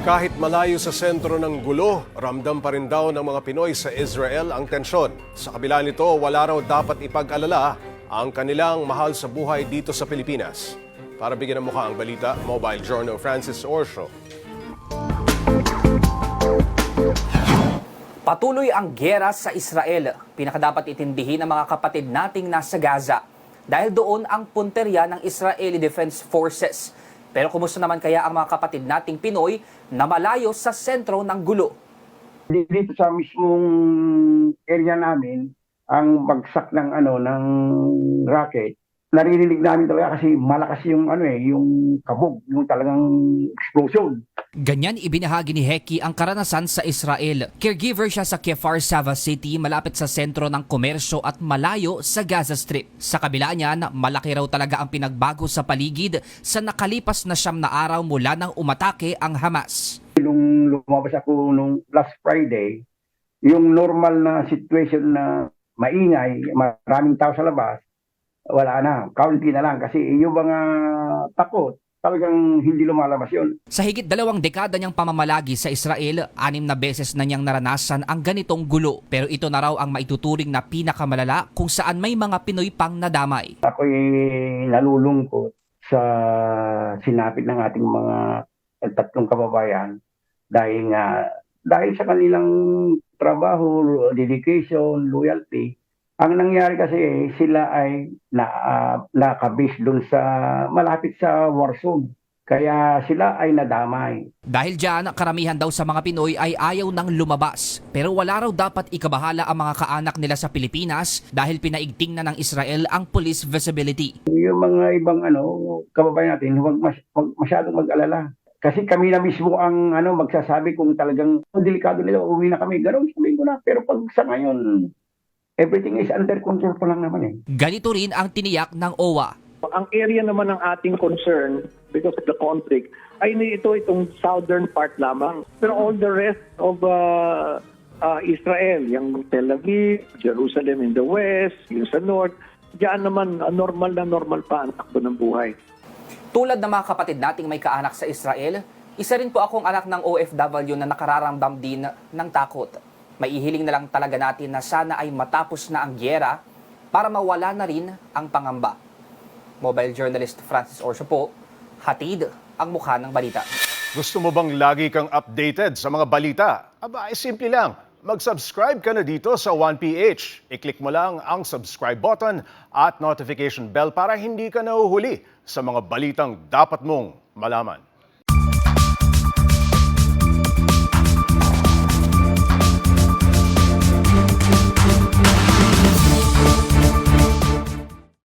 Kahit malayo sa sentro ng gulo, ramdam pa rin daw ng mga Pinoy sa Israel ang tensyon. Sa kabila nito, wala raw dapat ipag-alala ang kanilang mahal sa buhay dito sa Pilipinas. Para bigyan ng mukha ang balita, Mobile Journal Francis Orsho. Patuloy ang giyera sa Israel. Pinakadapat itindihin ng mga kapatid nating nasa Gaza. Dahil doon ang punterya ng Israeli Defense Forces. Pero kumusta naman kaya ang mga kapatid nating Pinoy na malayo sa sentro ng gulo? Dito sa mismong area namin, ang bagsak ng rocket, naririnig namin talaga kasi malakas yung yung kabog, yung talagang explosion. Ganyan ibinahagi ni Heki ang karanasan sa Israel. Caregiver siya sa Kfar Sava City, malapit sa sentro ng komersyo at malayo sa Gaza Strip. Sa kabila niyan, malaki raw talaga ang pinagbago sa paligid sa nakalipas na 9 na araw mula nang umatake ang Hamas. Nung lumabas ako nung last Friday, yung normal na situation na maingay, maraming tao sa labas, wala na, kaunti na lang kasi yung mga takot, talagang hindi lumalabas yun. Sa higit 2 dekada niyang pamamalagi sa Israel, 6 na beses na niyang naranasan ang ganitong gulo. Pero ito na raw ang maituturing na pinakamalala kung saan may mga Pinoy pang nadamay. Ako'y nalulungkot sa sinapit ng ating mga 3 kababayan dahil sa kanilang trabaho, dedication, loyalty. Ang nangyari kasi sila ay nakabase doon sa malapit sa war zone. Kaya sila ay nadamay. Dahil dyan, karamihan daw sa mga Pinoy ay ayaw nang lumabas. Pero wala raw dapat ikabahala ang mga kaanak nila sa Pilipinas dahil pinaigting na ng Israel ang police visibility. Yung mga ibang kababayan natin, huwag masyadong mag-alala. Kasi kami na mismo ang magsasabi kung talagang delikado nila, uwi na kami. Ganoon sabihin ko na. Pero pag sa ngayon, everything is under control pa lang naman eh. Ganito rin ang tiniyak ng OWA. Ang area naman ng ating concern because of the conflict ay itong southern part lamang. Pero all the rest of Israel, yung Tel Aviv, Jerusalem in the west, yung sa north, diyan naman normal pa ang takbo ng buhay. Tulad ng mga kapatid nating may kaanak sa Israel, isa rin po akong anak ng OFW na nakararamdam din ng takot. Maihiling na lang talaga natin na sana ay matapos na ang giyera para mawala na rin ang pangamba. Mobile journalist Francis Orsho po, hatid ang mukha ng balita. Gusto mo bang lagi kang updated sa mga balita? Aba, ay simple lang. Mag-subscribe ka na dito sa 1PH. I-click mo lang ang subscribe button at notification bell para hindi ka nahuhuli sa mga balitang dapat mong malaman.